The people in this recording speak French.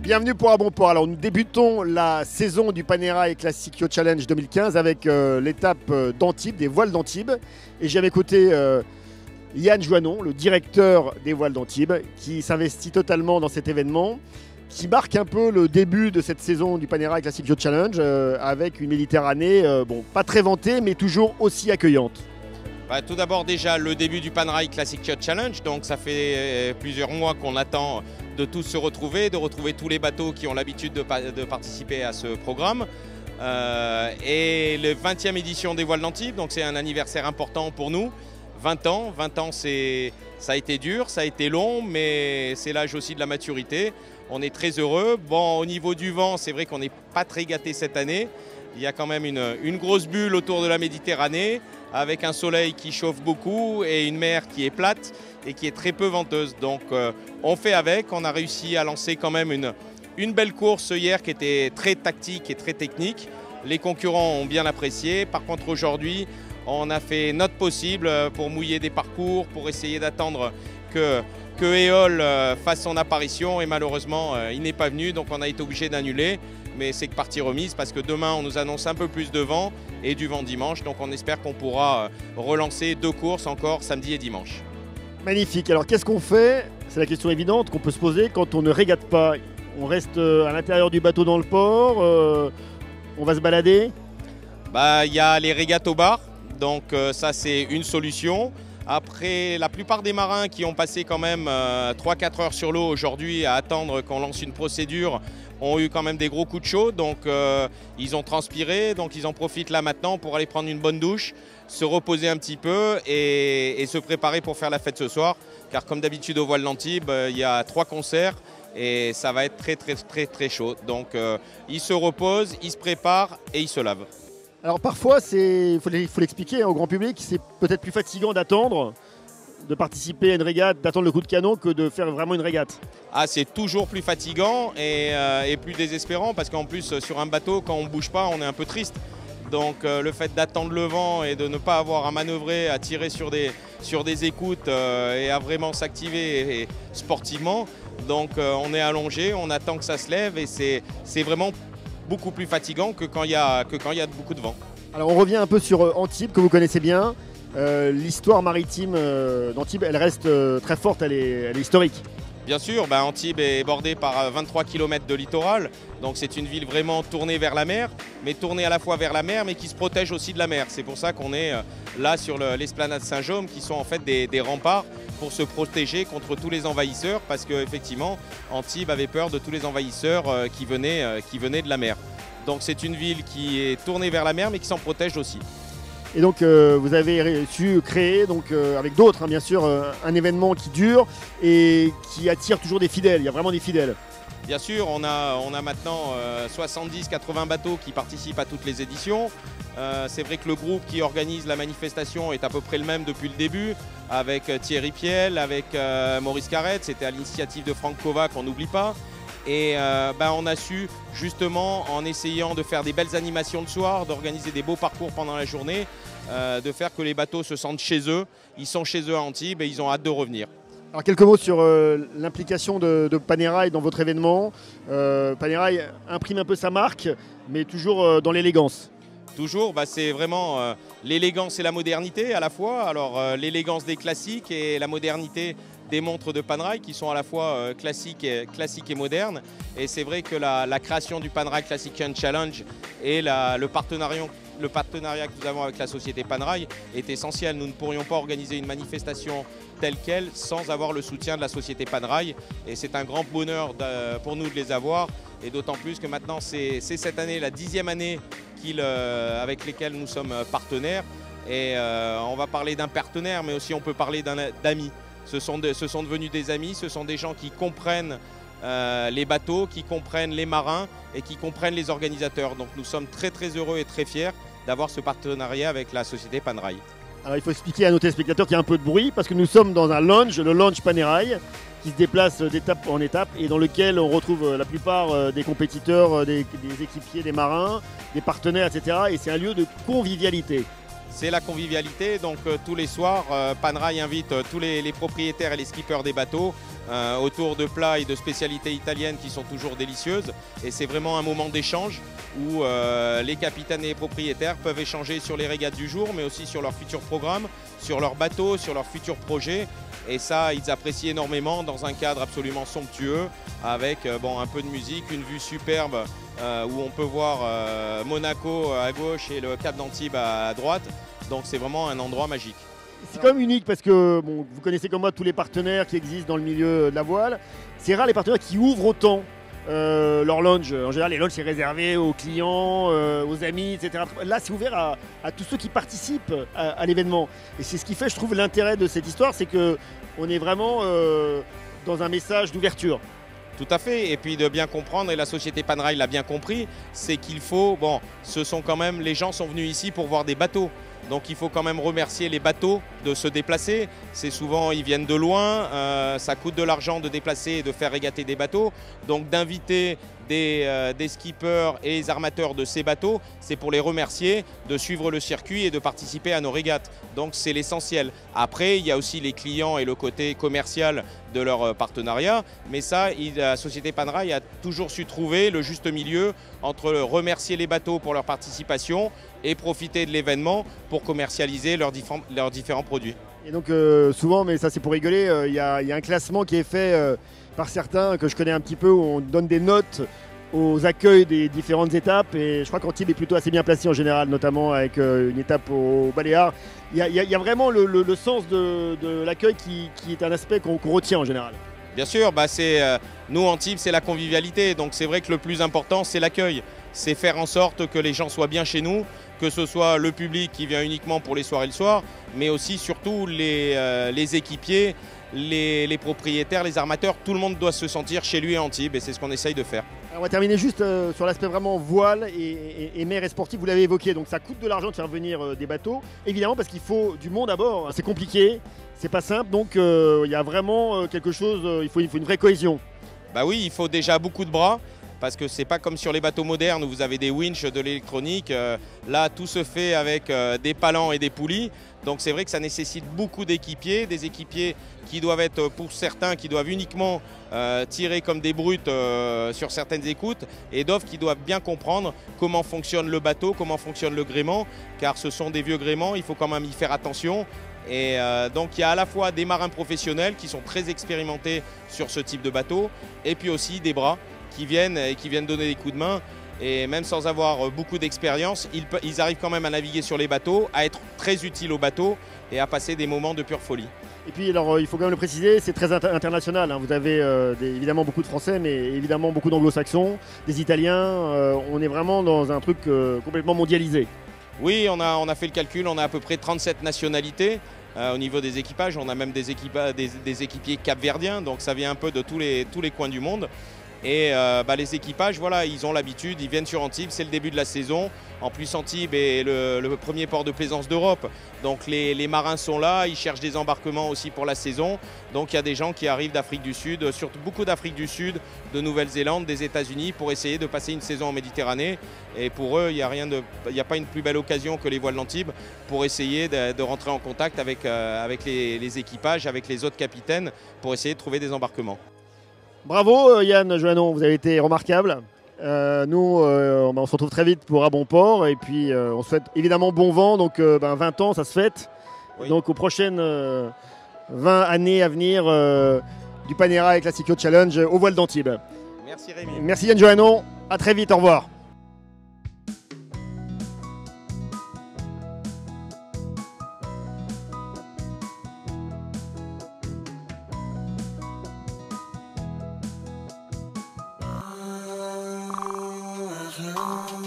Bienvenue pour un bon port. Alors nous débutons la saison du Panerai Classic Yacht Challenge 2015 avec l'étape d'Antibes, des voiles d'Antibes. Et j'ai à mes côtés Yann Joannon, le directeur des voiles d'Antibes, qui s'investit totalement dans cet événement, qui marque un peu le début de cette saison du Panerai Classic Yacht Challenge avec une Méditerranée, bon, pas très vantée, mais toujours aussi accueillante. Tout d'abord déjà le début du Panerai Classic Yacht Challenge, donc ça fait plusieurs mois qu'on attend de tous se retrouver, de retrouver tous les bateaux qui ont l'habitude de participer à ce programme. Et le 20e édition des voiles d'Antibes, donc c'est un anniversaire important pour nous. 20 ans, ça a été dur, ça a été long, mais c'est l'âge aussi de la maturité. On est très heureux. Bon, au niveau du vent, c'est vrai qu'on n'est pas très gâté cette année. Il y a quand même une grosse bulle autour de la Méditerranée, avec un soleil qui chauffe beaucoup et une mer qui est plate et qui est très peu venteuse. Donc on fait avec, on a réussi à lancer quand même une belle course hier qui était très tactique et très technique. Les concurrents ont bien apprécié. Par contre aujourd'hui, on a fait notre possible pour mouiller des parcours, pour essayer d'attendre que Éole fasse son apparition et malheureusement il n'est pas venu, donc on a été obligé d'annuler. Mais c'est que partie remise parce que demain on nous annonce un peu plus de vent et du vent dimanche, donc on espère qu'on pourra relancer 2 courses encore samedi et dimanche. Magnifique. Alors qu'est-ce qu'on fait? C'est la question évidente qu'on peut se poser quand on ne régate pas. On reste à l'intérieur du bateau dans le port, on va se balader? Il y a les régates au bar, donc ça c'est une solution. Après, la plupart des marins qui ont passé quand même 3-4 heures sur l'eau aujourd'hui à attendre qu'on lance une procédure ont eu quand même des gros coups de chaud, donc ils ont transpiré, donc ils en profitent là maintenant pour aller prendre une bonne douche, se reposer un petit peu et se préparer pour faire la fête ce soir, car comme d'habitude au voile d'Antibes, il y a 3 concerts et ça va être très chaud. Donc ils se reposent, ils se préparent et ils se lavent. Alors parfois, il faut l'expliquer au grand public, c'est peut-être plus fatigant d'attendre, de participer à une régate, d'attendre le coup de canon que de faire vraiment une régate. Ah, c'est toujours plus fatigant et plus désespérant parce qu'en plus sur un bateau, quand on ne bouge pas, on est un peu triste. Donc le fait d'attendre le vent et de ne pas avoir à manœuvrer, à tirer sur des écoutes et à vraiment s'activer sportivement. Donc on est allongé, on attend que ça se lève et c'est vraiment beaucoup plus fatigant que quand il y a beaucoup de vent. Alors on revient un peu sur Antibes, que vous connaissez bien. L'histoire maritime d'Antibes, elle reste très forte, elle est historique. Bien sûr, Antibes est bordée par 23 km de littoral, donc c'est une ville vraiment tournée vers la mer, mais tournée à la fois vers la mer, mais qui se protège aussi de la mer. C'est pour ça qu'on est là sur l'esplanade Saint-Jaume, qui sont en fait des remparts pour se protéger contre tous les envahisseurs, parce qu'effectivement, Antibes avait peur de tous les envahisseurs qui venaient de la mer. Donc c'est une ville qui est tournée vers la mer, mais qui s'en protège aussi. Et donc vous avez su créer, avec d'autres bien sûr, un événement qui dure et qui attire toujours des fidèles. Il y a vraiment des fidèles. Bien sûr, on a maintenant 70-80 bateaux qui participent à toutes les éditions. C'est vrai que le groupe qui organise la manifestation est à peu près le même depuis le début, avec Thierry Piel, avec Maurice Carrette. C'était à l'initiative de Franck Kova qu'on n'oublie pas. Et on a su, justement, en essayant de faire des belles animations le soir, d'organiser des beaux parcours pendant la journée, de faire que les bateaux se sentent chez eux. Ils sont chez eux à Antibes et ils ont hâte de revenir. Alors quelques mots sur l'implication de Panerai dans votre événement. Panerai imprime un peu sa marque, mais toujours dans l'élégance. Toujours, c'est vraiment l'élégance et la modernité à la fois. Alors l'élégance des classiques et la modernité des montres de Panerai qui sont à la fois classiques et modernes. Et c'est vrai que la création du Panerai Classic Yacht Challenge et le partenariat que nous avons avec la société Panerai est essentiel. Nous ne pourrions pas organiser une manifestation telle qu'elle sans avoir le soutien de la société Panerai. Et c'est un grand bonheur pour nous de les avoir. Et d'autant plus que maintenant, c'est cette année, la 10e année avec lesquels nous sommes partenaires. Et on va parler d'un partenaire, mais aussi on peut parler d'amis. Ce sont devenus des amis, ce sont des gens qui comprennent les bateaux, qui comprennent les marins et qui comprennent les organisateurs. Donc nous sommes très très heureux et très fiers d'avoir ce partenariat avec la société Panerai. Alors il faut expliquer à nos téléspectateurs qu'il y a un peu de bruit parce que nous sommes dans un lounge, le lounge Panerai, qui se déplace d'étape en étape et dans lequel on retrouve la plupart des compétiteurs, des équipiers, des marins, des partenaires, etc. Et c'est un lieu de convivialité. C'est la convivialité, donc tous les soirs, Panerai invite tous les propriétaires et les skippers des bateaux autour de plats et de spécialités italiennes qui sont toujours délicieuses. Et c'est vraiment un moment d'échange où les capitaines et les propriétaires peuvent échanger sur les régates du jour, mais aussi sur leurs futurs programmes, sur leurs bateaux, sur leurs futurs projets. Et ça, ils apprécient énormément dans un cadre absolument somptueux, avec un peu de musique, une vue superbe où on peut voir Monaco à gauche et le Cap d'Antibes à droite. Donc c'est vraiment un endroit magique. C'est quand même unique parce que vous connaissez comme moi tous les partenaires qui existent dans le milieu de la voile. C'est rare les partenaires qui ouvrent autant leur lounge. En général, les lounges, c'est réservé aux clients, aux amis, etc. Là, c'est ouvert à tous ceux qui participent à l'événement. Et c'est ce qui fait, je trouve, l'intérêt de cette histoire, c'est qu'on est vraiment dans un message d'ouverture. Tout à fait, et puis de bien comprendre, et la société Panerai l'a bien compris, c'est qu'il faut, les gens sont venus ici pour voir des bateaux. Donc il faut quand même remercier les bateaux de se déplacer. C'est souvent, ils viennent de loin, ça coûte de l'argent de déplacer et de faire régater des bateaux. Donc d'inviter des skippers et les armateurs de ces bateaux, c'est pour les remercier de suivre le circuit et de participer à nos régates. Donc c'est l'essentiel. Après, il y a aussi les clients et le côté commercial de leur partenariat. Mais ça, la société Panerai a toujours su trouver le juste milieu entre remercier les bateaux pour leur participation et profiter de l'événement pour commercialiser leurs différents produits. Et donc souvent, mais ça c'est pour rigoler, il y a un classement qui est fait par certains que je connais un petit peu où on donne des notes aux accueils des différentes étapes et je crois qu'Antibes est plutôt assez bien placé en général, notamment avec une étape au Baléares. Il y a vraiment le sens de l'accueil qui est un aspect qu'on retient en général. Bien sûr, nous Antibes c'est la convivialité, donc c'est vrai que le plus important c'est l'accueil. C'est faire en sorte que les gens soient bien chez nous, que ce soit le public qui vient uniquement pour les soirées le soir, mais aussi surtout les équipiers, les propriétaires, les armateurs, tout le monde doit se sentir chez lui à Antibes et c'est ce qu'on essaye de faire. Alors on va terminer juste sur l'aspect vraiment voile et mer et sportif, vous l'avez évoqué, donc ça coûte de l'argent de faire venir des bateaux, évidemment parce qu'il faut du monde à bord, c'est compliqué, c'est pas simple, donc il y a vraiment quelque chose, il faut une vraie cohésion. Bah oui, il faut déjà beaucoup de bras. Parce que c'est pas comme sur les bateaux modernes où vous avez des winches, de l'électronique. Là, tout se fait avec des palans et des poulies. Donc c'est vrai que ça nécessite beaucoup d'équipiers, des équipiers qui doivent être, pour certains, qui doivent uniquement tirer comme des brutes sur certaines écoutes et d'autres qui doivent bien comprendre comment fonctionne le bateau, comment fonctionne le gréement, car ce sont des vieux gréements, il faut quand même y faire attention. Et donc il y a à la fois des marins professionnels qui sont très expérimentés sur ce type de bateau et puis aussi des bras qui viennent donner des coups de main et même sans avoir beaucoup d'expérience, ils arrivent quand même à naviguer sur les bateaux, à être très utiles aux bateaux et à passer des moments de pure folie. Et puis alors il faut quand même le préciser, c'est très international, hein. Vous avez évidemment beaucoup de Français mais évidemment beaucoup d'Anglo-Saxons, des Italiens, on est vraiment dans un truc complètement mondialisé. Oui, on a fait le calcul, on a à peu près 37 nationalités. Au niveau des équipages, on a même des équipiers capverdiens, donc ça vient un peu de tous les coins du monde. Et les équipages, voilà, ils ont l'habitude, ils viennent sur Antibes, c'est le début de la saison. En plus, Antibes est le premier port de plaisance d'Europe. Donc les marins sont là, ils cherchent des embarquements aussi pour la saison. Donc il y a des gens qui arrivent d'Afrique du Sud, surtout beaucoup d'Afrique du Sud, de Nouvelle-Zélande, des États-Unis pour essayer de passer une saison en Méditerranée. Et pour eux, il n'y a pas une plus belle occasion que les voiles d'Antibes pour essayer de rentrer en contact avec les équipages, avec les autres capitaines pour essayer de trouver des embarquements. Bravo Yann Joannon, vous avez été remarquable. Nous, on se retrouve très vite pour À Bon Port et puis on souhaite évidemment bon vent. Donc 20 ans, ça se fête. Oui. Donc aux prochaines 20 années à venir du Panerai Classico Challenge au voile d'Antibes. Merci Rémi. Merci Yann Joannon, à très vite, au revoir. Oh